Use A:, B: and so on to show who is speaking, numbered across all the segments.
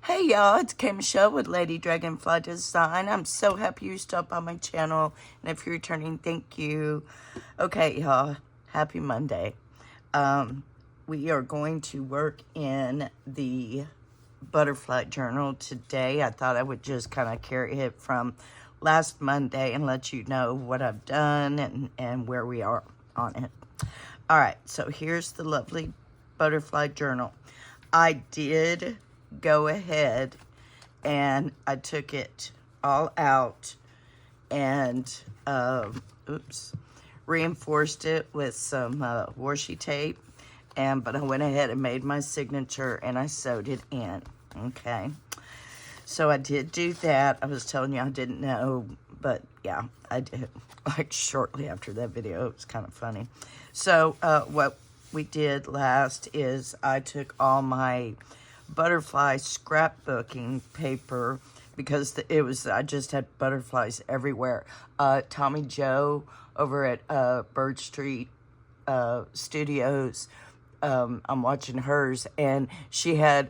A: Hey y'all, it's Kim Michelle with Lady Dragonfly Design. I'm so happy you stopped by my channel, and if you're returning, thank you. Okay y'all, happy Monday. We are going to work in the butterfly journal today. I thought I would just kind of carry it from last Monday and let you know what I've done and where we are on it. All right, so here's the lovely butterfly journal. I did go ahead and I took it all out and reinforced it with some washi tape, but I went ahead and made my signature and I sewed it in. Okay, so I did do that. I was telling you I didn't know, but yeah, I did. Like shortly after that video, it was kind of funny. So what we did last is I took all my butterfly scrapbooking paper because I just had butterflies everywhere. Tommy Joe over at Bird Street Studios, I'm watching hers, and she had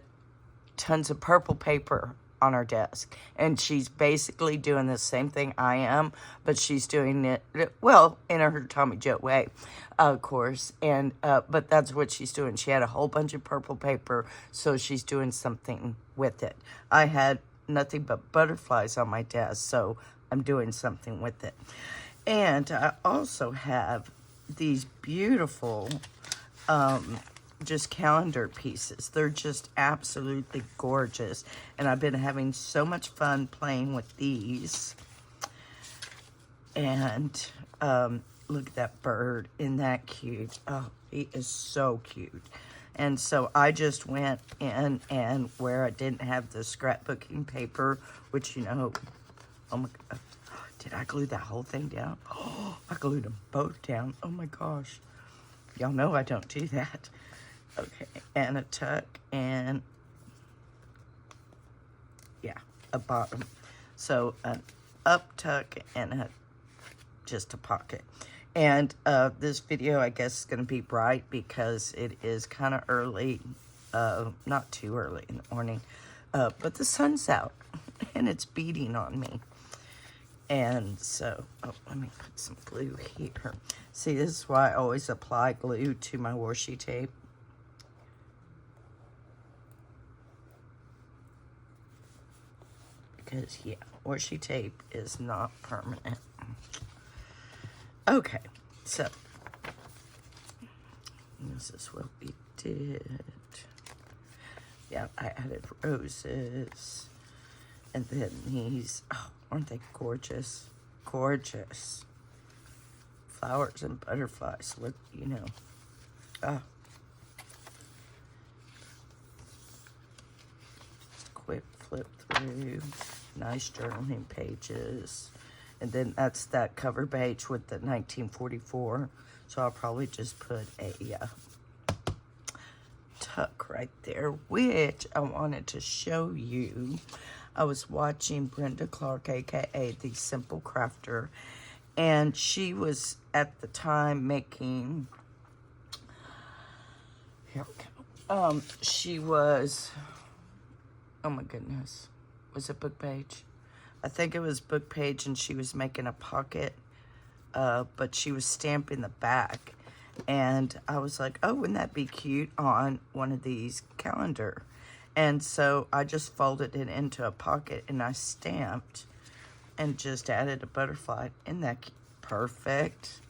A: tons of purple paper on her desk, and she's basically doing the same thing I am, but she's doing it, well, in her Tommy Joe way, of course, and but that's what she's doing. She had a whole bunch of purple paper, so she's doing something with it. I had nothing but butterflies on my desk, so I'm doing something with it. And I also have these beautiful just calendar pieces. They're just absolutely gorgeous, and I've been having so much fun playing with these. And look at that bird, isn't that cute? Oh, he is so cute. And so I just went in, and where I didn't have the scrapbooking paper, which, you know, oh my God, did I glue that whole thing down? Oh, I glued them both down. Oh my gosh. Y'all know I don't do that. Okay, and a tuck, and yeah, a bottom. So an up tuck and just a pocket. And this video, I guess, is going to be bright because it is kind of early, not too early in the morning, but the sun's out and it's beating on me. And so, let me put some glue here. See, this is why I always apply glue to my washi tape. Because, yeah, washi tape is not permanent. Okay, so this is what we did. Yeah, I added roses. And then these, oh, aren't they gorgeous? Gorgeous. Flowers and butterflies, look, you know. Oh. Just quick flip through. Nice journaling pages. And then that's that cover page with the 1944. So I'll probably just put a tuck right there, which I wanted to show you. I was watching Brenda Clark, aka The Simple Crafter, and she was at the time making, here we go. She was, oh my goodness, was it book page? I think it was book page, and she was making a pocket, but she was stamping the back. And I was like, oh, wouldn't that be cute on one of these calendar? And so I just folded it into a pocket and I stamped and just added a butterfly. Isn't that cute? Perfect?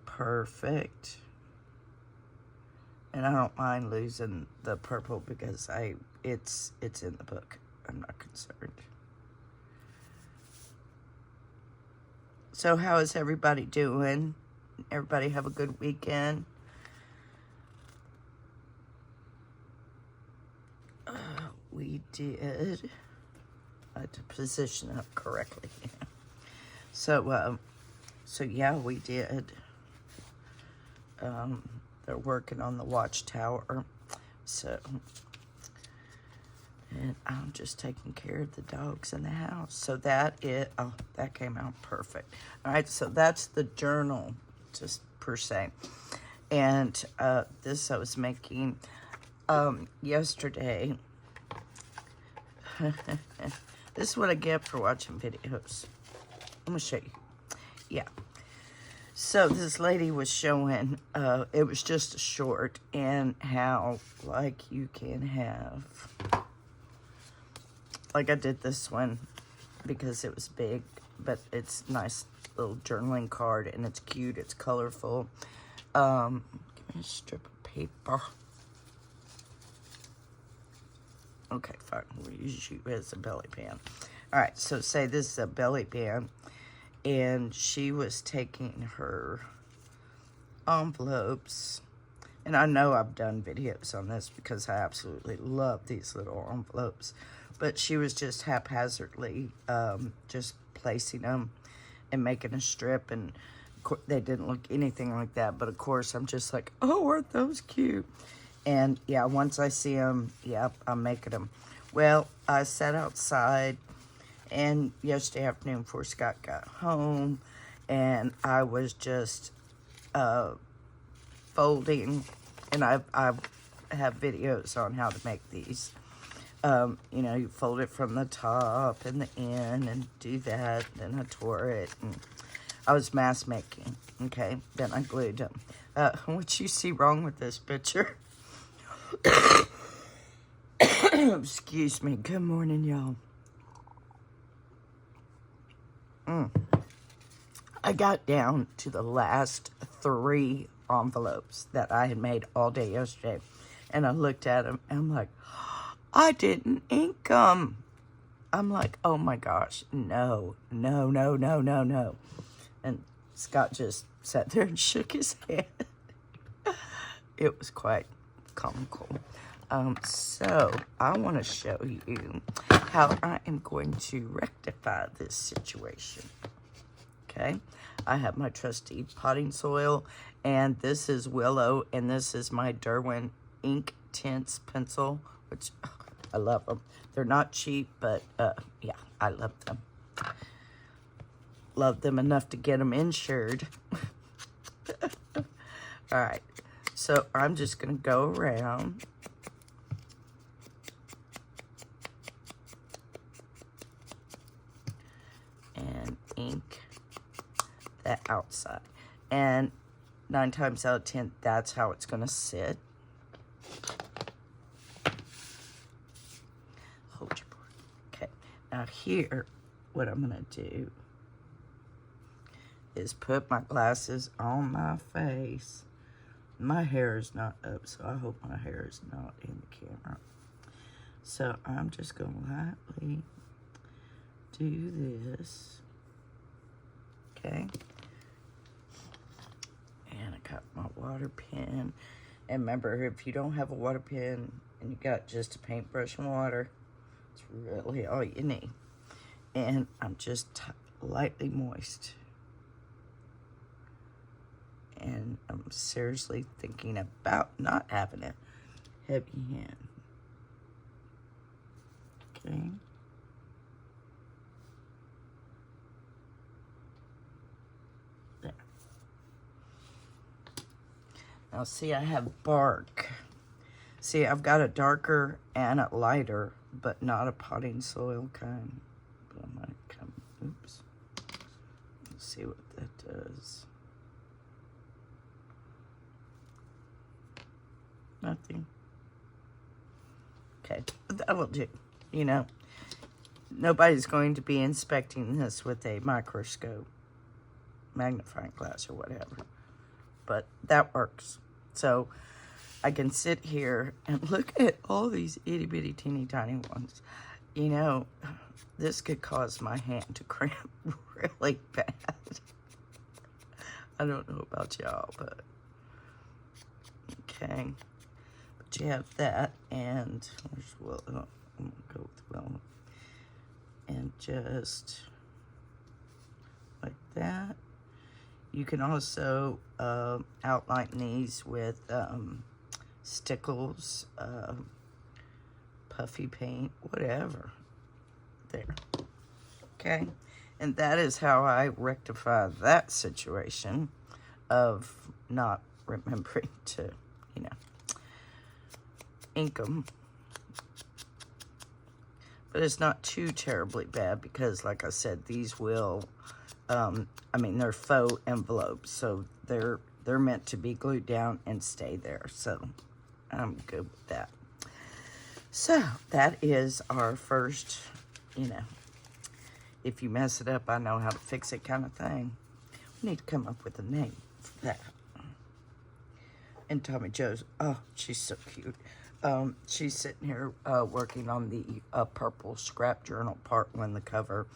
A: Perfect. And I don't mind losing the purple because it's in the book. I'm not concerned. So how is everybody doing? Everybody have a good weekend? We did. I had to position up correctly. So yeah, we did. They're working on the watchtower. So, and I'm just taking care of the dogs in the house. So that came out perfect. All right, so that's the journal, just per se. And this I was making yesterday. This is what I get for watching videos. I'm gonna show you. Yeah. So this lady was showing, it was just a short, and how, like, you can have, like I did this one because it was big, but it's nice little journaling card, and it's cute, it's colorful. Give me a strip of paper. Okay, fine, we'll use you as a belly band. All right, so say this is a belly band, and she was taking her envelopes, and I know I've done videos on this because I absolutely love these little envelopes, but she was just haphazardly just placing them and making a strip, and they didn't look anything like that, but of course I'm just like, oh, aren't those cute? And yeah, once I see them, yep, I'm making them. Well, I sat outside, and yesterday afternoon before Scott got home, and I was just folding, and I have videos on how to make these. You know, you fold it from the top and the end, and do that. Then I tore it, and I was mass making. Okay, then I glued them. What you see wrong with this picture? Excuse me. Good morning, y'all. I got down to the last 3 envelopes that I had made all day yesterday, and I looked at them, and I'm like, I didn't ink them. I'm like, oh my gosh, no. And Scott just sat there and shook his head. It was quite comical. So I want to show you how I am going to rectify this situation. Okay, I have my trusty potting soil, and this is Willow, and this is my Derwent Ink Tints pencil, which I love them. They're not cheap, but yeah, I love them. Love them enough to get them insured. All right, so I'm just gonna go around. And ink that outside, and 9 times out of 10 that's how it's gonna sit. Hold your board. Okay, now here what I'm gonna do is put my glasses on my face. My hair is not up, so I hope my hair is not in the camera. So I'm just gonna lightly do this. Okay, and I got my water pen, and remember, if you don't have a water pen and you got just a paintbrush and water, it's really all you need. And I'm just lightly moist, and I'm seriously thinking about not having a heavy hand. Okay. Now see, I have bark. See, I've got a darker and a lighter, but not a potting soil kind. But I might come, oops. Let's see what that does. Nothing. Okay, that will do. You know, nobody's going to be inspecting this with a microscope, magnifying glass, or whatever. But that works. So I can sit here and look at all these itty bitty teeny tiny ones. You know, this could cause my hand to cramp really bad. I don't know about y'all, but okay. But you have that, and where's Willow? I'm gonna go with Willow. And just like that. You can also outline these with stickles, puffy paint, whatever. There. Okay? And that is how I rectify that situation of not remembering to, you know, ink them. but it's not too terribly bad because, like I said, these will, I mean, they're faux envelopes, so they're meant to be glued down and stay there, so I'm good with that. So that is our first, you know, if you mess it up, I know how to fix it kind of thing. We need to come up with a name for that. And Tommy Jo's, oh, she's so cute. She's sitting here working on the purple scrap journal part one, the cover.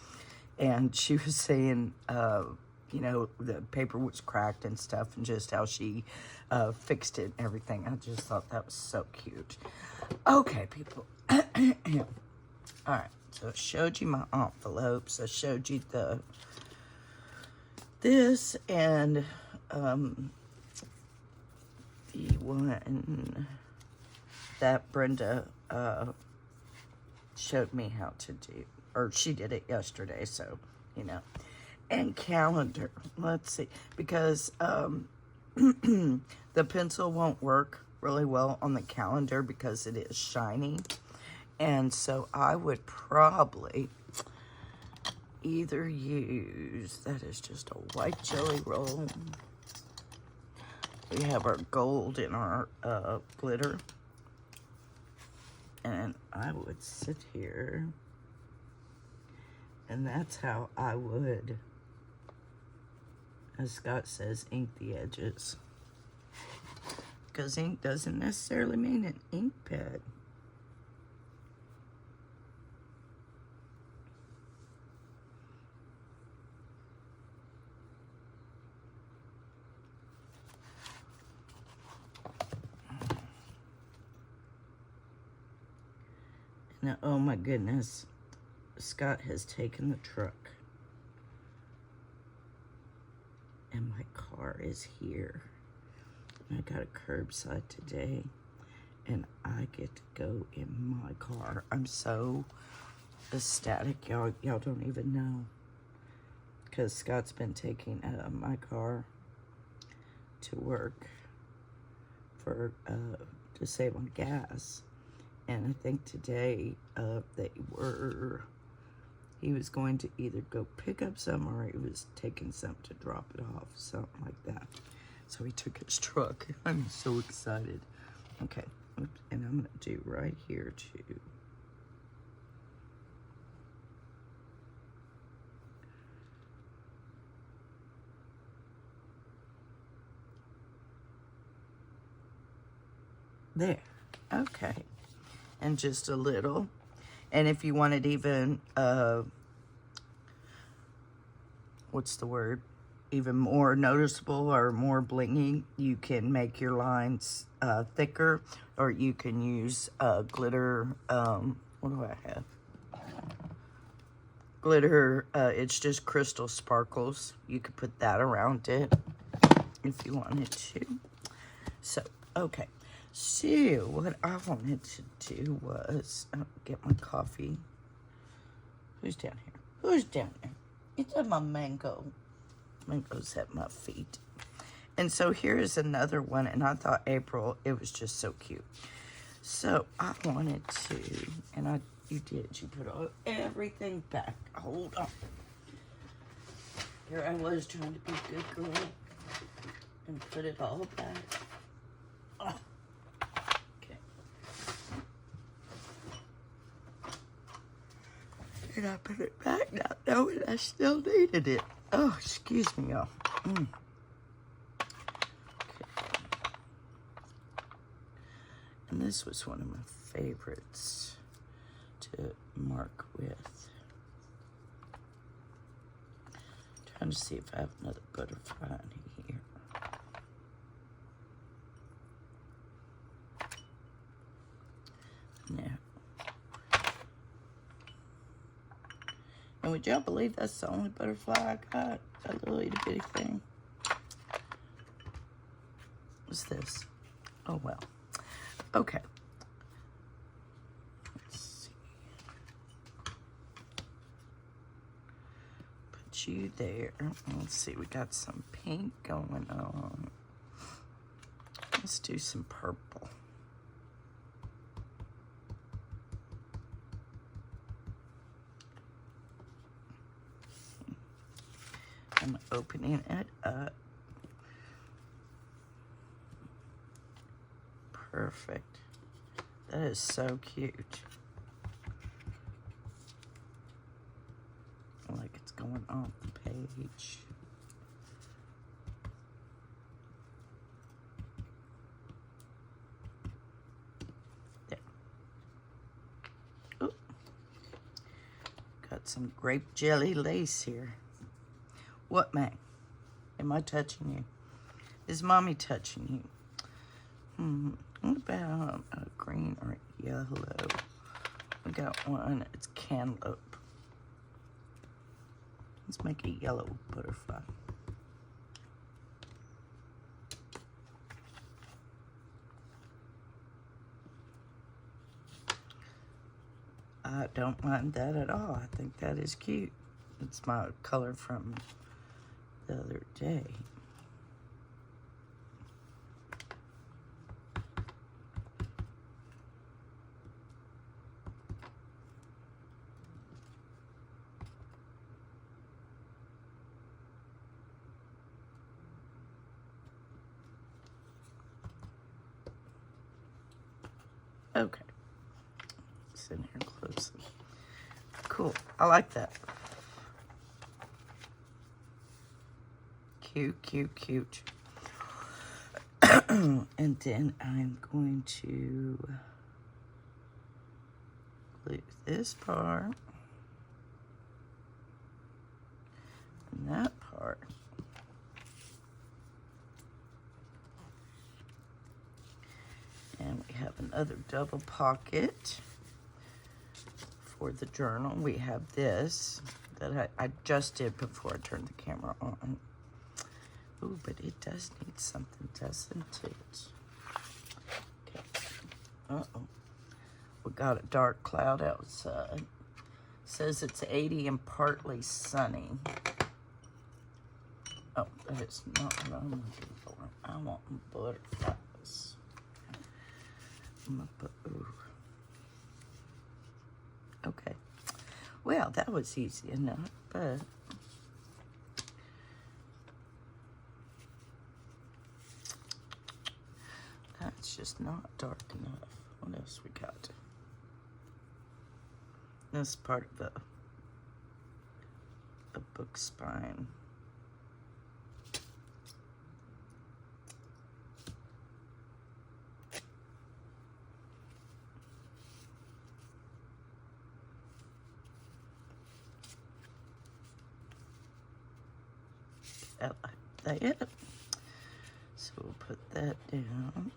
A: And she was saying, you know, the paper was cracked and stuff, and just how she fixed it and everything. I just thought that was so cute. Okay, people. All right, so I showed you my envelopes. I showed you this and the one that Brenda showed me how to do, or she did it yesterday, so, you know. And calendar, let's see, because the pencil won't work really well on the calendar because it is shiny. And so I would probably either use, that is just a white jelly roll. We have our gold in our glitter. And I would sit here, and that's how I would, as Scott says, ink the edges. Because ink doesn't necessarily mean an ink pad. Now, oh my goodness, Scott has taken the truck. And my car is here. I got a curbside today, and I get to go in my car. I'm so ecstatic, y'all don't even know. Because Scott's been taking my car to work for to save on gas. And I think today he was going to either go pick up some or he was taking some to drop it off, something like that. So he took his truck. I'm so excited. Okay, and I'm gonna do right here too. There, okay. And just a little. And if you wanted even, what's the word? Even more noticeable or more blingy, you can make your lines thicker, or you can use glitter, what do I have? Glitter, it's just crystal sparkles. You could put that around it if you wanted to. So, okay. So, what I wanted to do was get my coffee. Who's down here? Who's down there? It's my mango. Mango's at my feet. And so here is another one, and I thought April, it was just so cute. So I wanted to, and you did. You put everything back. Hold on. Here I was trying to be a good girl and put it all back. Oh. And I put it back not knowing I still needed it. Oh, excuse me, y'all. Okay. And this was one of my favorites to mark with. Trying to see if I have another butterfly in here. No. And would y'all believe that's the only butterfly I got? A little itty bitty thing. What's this? Oh, well. Okay. Let's see. Put you there. Let's see. We got some pink going on. Let's do some purple. I'm opening it up. Perfect. That is so cute. Like it's going off the page. There. Ooh. Got some grape jelly lace here. What, Mac? Am I touching you? Is Mommy touching you? What about a green or yellow? We got one. It's cantaloupe. Let's make a yellow butterfly. I don't mind that at all. I think that is cute. It's my color from the other day. Okay. It's in here closely. Cool. I like that. Cute, cute, cute. And then I'm going to glue this part and that part. And we have another double pocket for the journal. We have this that I just did before I turned the camera on. Ooh, but it does need something, doesn't it? Okay. Uh-oh. We got a dark cloud outside. Says it's 80 and partly sunny. Oh, that is not what I'm looking for. I want butterflies. Ooh. Okay. Well, that was easy enough, but that's just not dark enough. What else we got? This part of the book spine. Like that. So we'll put that down.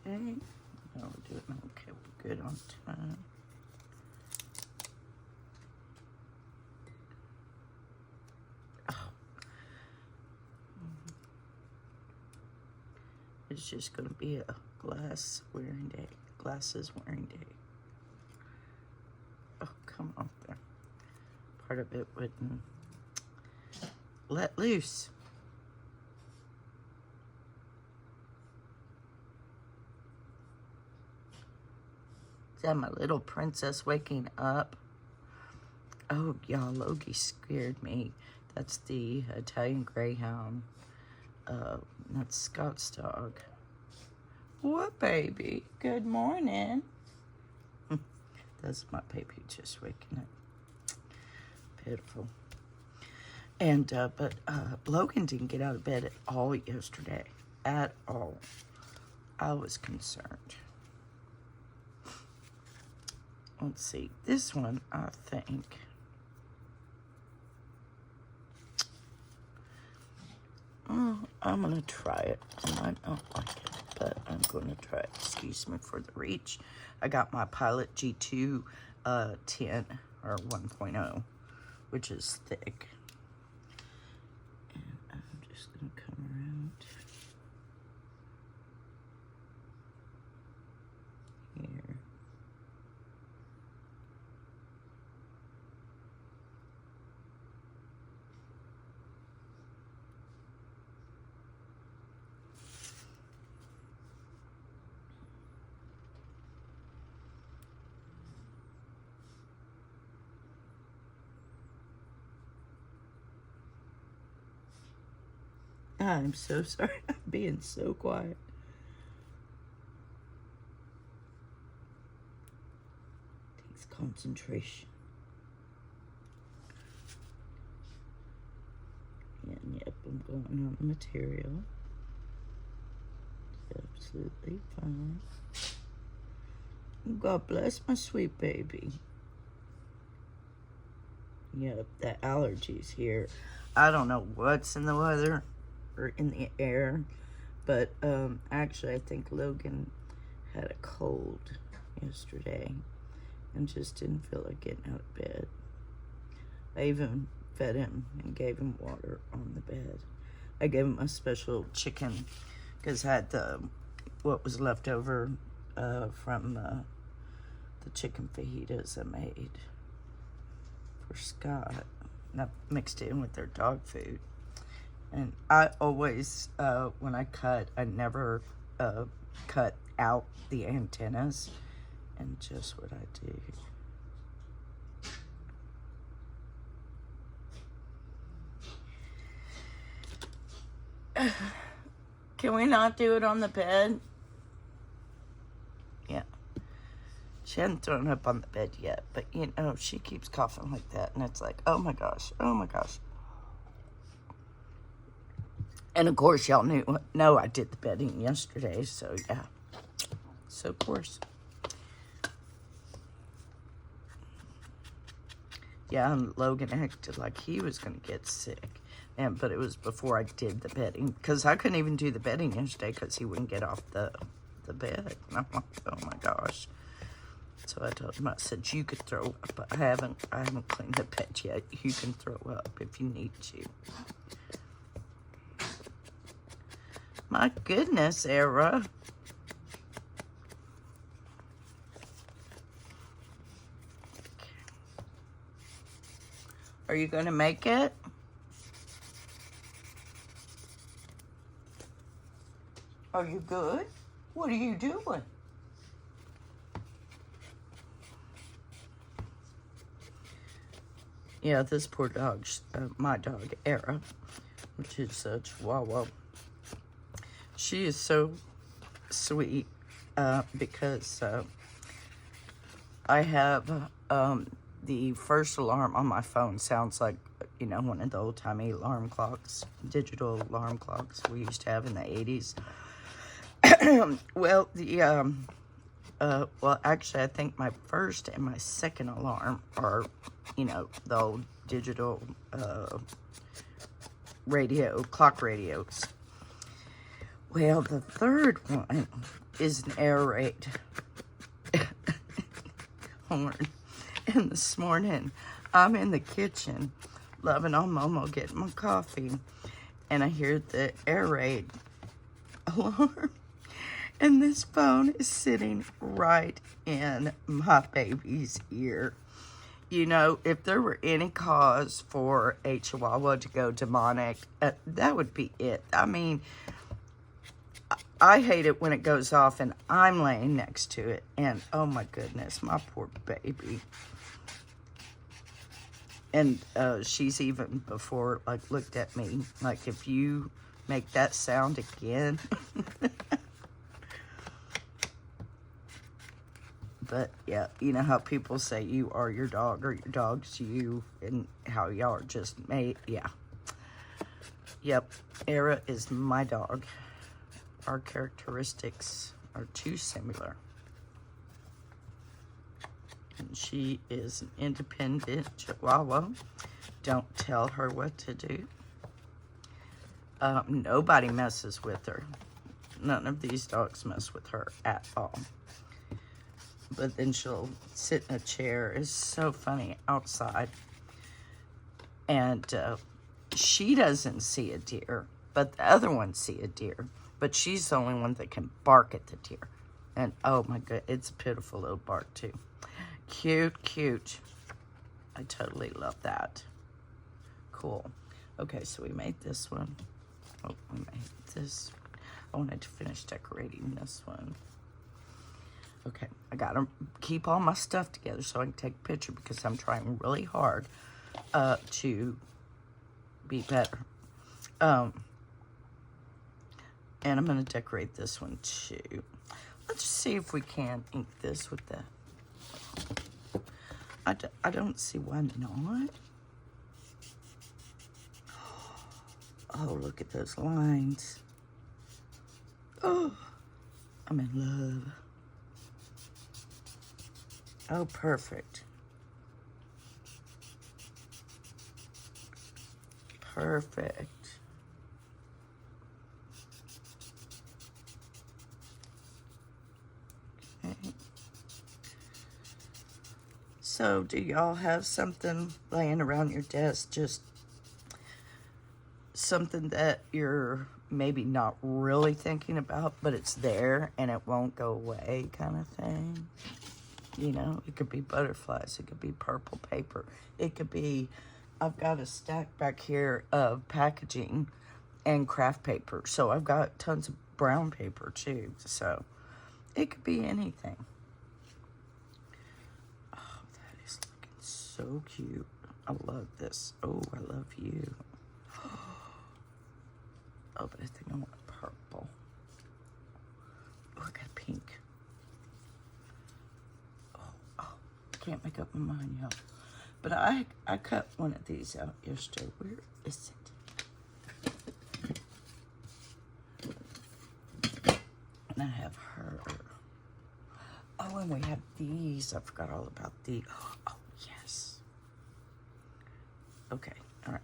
A: Okay. Now we're doing okay. We're good on time. It's just going to be a glasses wearing day. Oh, come on there. Part of it wouldn't let loose. Is that my little princess waking up? Oh, y'all, Logie scared me. That's the Italian Greyhound. That's Scott's dog. What, baby? Good morning. That's my baby just waking up. Pitiful. And, but Logan didn't get out of bed at all yesterday. At all. I was concerned. Let's see. This one, I think. Oh, I'm going to try it. I might not like it, but I'm going to try it. Excuse me for the reach. I got my Pilot G2 10 or 1.0, which is thick. And I'm just going to come around here. I'm so sorry. I'm being so quiet. Takes concentration. And yep, I'm going on the material. It's absolutely fine. God bless my sweet baby. Yep, the allergies here. I don't know what's in the weather or in the air, but actually I think Logan had a cold yesterday and just didn't feel like getting out of bed. I even fed him and gave him water on the bed. I gave him a special chicken because I had what was left over from the chicken fajitas I made for Scott. And I mixed it in with their dog food. And I always, when I cut, I never cut out the antennas. And just what I do. Can we not do it on the bed? Yeah. She hadn't thrown up on the bed yet, but you know, she keeps coughing like that, and it's like, oh my gosh, oh my gosh. And of course, y'all know I did the bedding yesterday, so yeah. So of course. Yeah, and Logan acted like he was going to get sick. But it was before I did the bedding, because I couldn't even do the bedding yesterday because he wouldn't get off the bed. And I'm like, oh my gosh. So I told him, I said, you could throw up, but I haven't cleaned the bed yet. You can throw up if you need to. My goodness, Era. Are you going to make it? Are you good? What are you doing? Yeah, this poor dog, my dog, Era, which is a Chihuahua. She is so sweet because I have the first alarm on my phone sounds like, you know, one of the old-timey alarm clocks, digital alarm clocks we used to have in the 80s. Well, well, actually, I think my first and my second alarm are, you know, the old digital clock radios. Well, the third one is an air raid horn. And this morning, I'm in the kitchen, loving on Momo, getting my coffee, and I hear the air raid alarm. And this phone is sitting right in my baby's ear. You know, if there were any cause for a Chihuahua to go demonic, that would be it. I mean, I hate it when it goes off and I'm laying next to it. And, oh my goodness, my poor baby. And she's even before, like, looked at me, like, if you make that sound again... But, yeah, you know how people say you are your dog or your dog's you, and how y'all are just made, yeah. Yep, Era is my dog. Our characteristics are too similar. And she is an independent Chihuahua. Don't tell her what to do. Nobody messes with her. None of these dogs mess with her at all. But then she'll sit in a chair. It's so funny outside. And she doesn't see a deer, but the other ones see a deer. But she's the only one that can bark at the deer. And oh my god, it's a pitiful little bark too. Cute, cute. I totally love that. Cool. Okay, so we made this one. Oh, we made this. I wanted to finish decorating this one. Okay, I gotta keep all my stuff together so I can take a picture because I'm trying really hard to be better. And I'm going to decorate this one too. Let's see if we can ink this with that. I don't see why not. Oh, look at those lines. Oh, I'm in love. Oh, perfect. Perfect. Okay. So, do y'all have something laying around your desk, just something that you're maybe not really thinking about, but it's there and it won't go away kind of thing? You know, it could be butterflies, it could be purple paper, it could be, I've got a stack back here of packaging and craft paper, so I've got tons of brown paper too, so it could be anything. Oh, that is looking so cute. I love this. Oh, I love you. Oh, but I think I want purple. Oh, I got pink. Oh, can't make up my mind, y'all. But I cut one of these out yesterday. Where is it? And I have her. Oh, and we have these. I forgot all about the. Oh, yes. Okay. All right.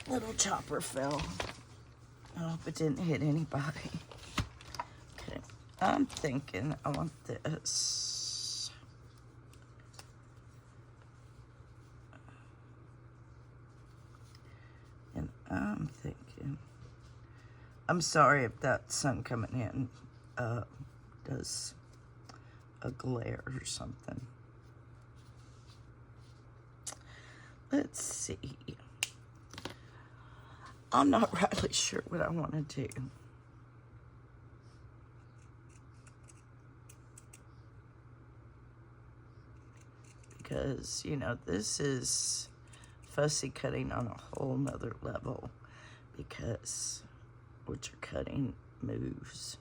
A: Little chopper fell. I hope it didn't hit anybody. Okay. I'm thinking I want this. And I'm thinking, I'm sorry if that sun coming in does a glare or something. Let's see. I'm not really sure what I want to do. Because, you know, this is fussy cutting on a whole nother level, because what you're cutting moves,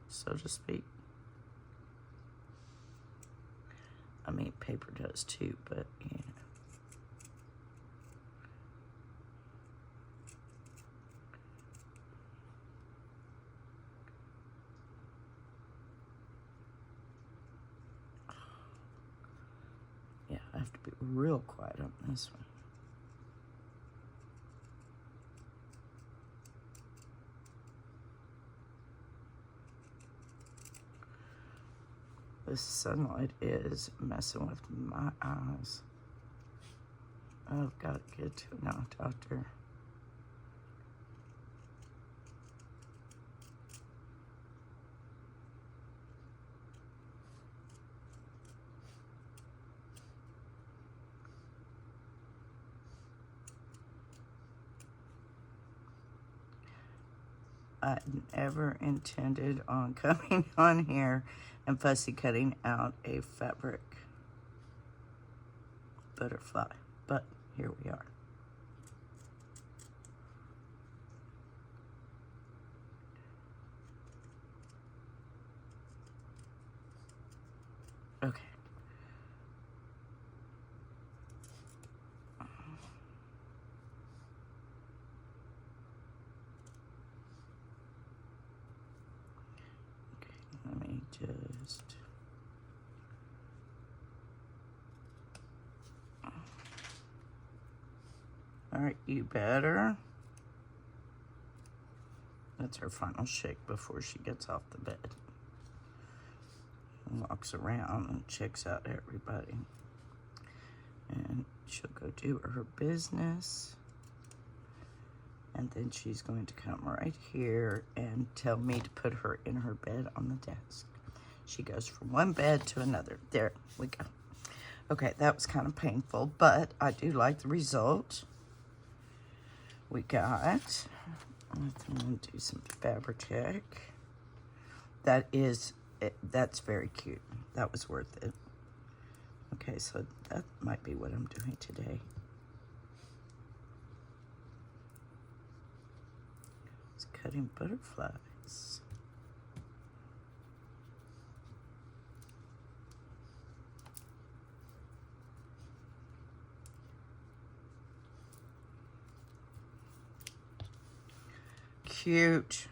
A: so to speak. I mean, paper does too, but, you know. Yeah, I have to be real quiet on this one. The sunlight is messing with my eyes. I've got to get to an eye doctor. I never intended on coming on here and fussy cutting out a fabric butterfly, but here we are. Okay. Let me just... All right, you better. That's her final shake before she gets off the bed. Walks around and checks out everybody. And she'll go do her business. And then she's going to come right here and tell me to put her in her bed on the desk. She goes from one bed to another. There we go. Okay, that was kind of painful, but I do like the result. We got, I'm going to do some Fabri-Tac. That's very cute. That was worth it. Okay, so that might be what I'm doing today. It's cutting butterflies. Cute.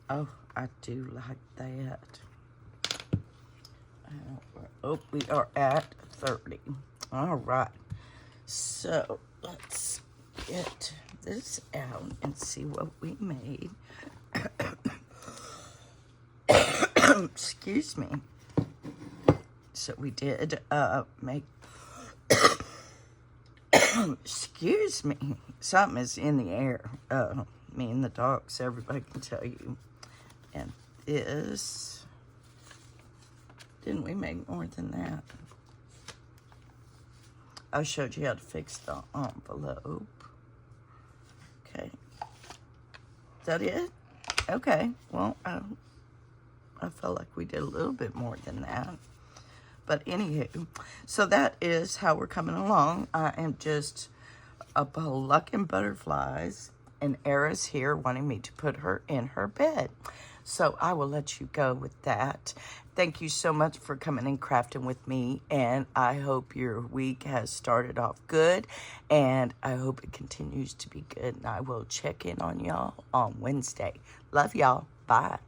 A: Oh, I do like that. Oh, we are at 30. All right. So let's get this out and see what we made. Excuse me. So we did make, excuse me, something is in the air. Me and the dogs, everybody can tell you. And this, didn't we make more than that? I showed you how to fix the envelope. Okay. Is that it? Okay. Well, I felt like we did a little bit more than that. But anywho, so that is how we're coming along. I am just plucking butterflies, and Era's here wanting me to put her in her bed. So I will let you go with that. Thank you so much for coming and crafting with me, and I hope your week has started off good, and I hope it continues to be good, and I will check in on y'all on Wednesday. Love y'all. Bye.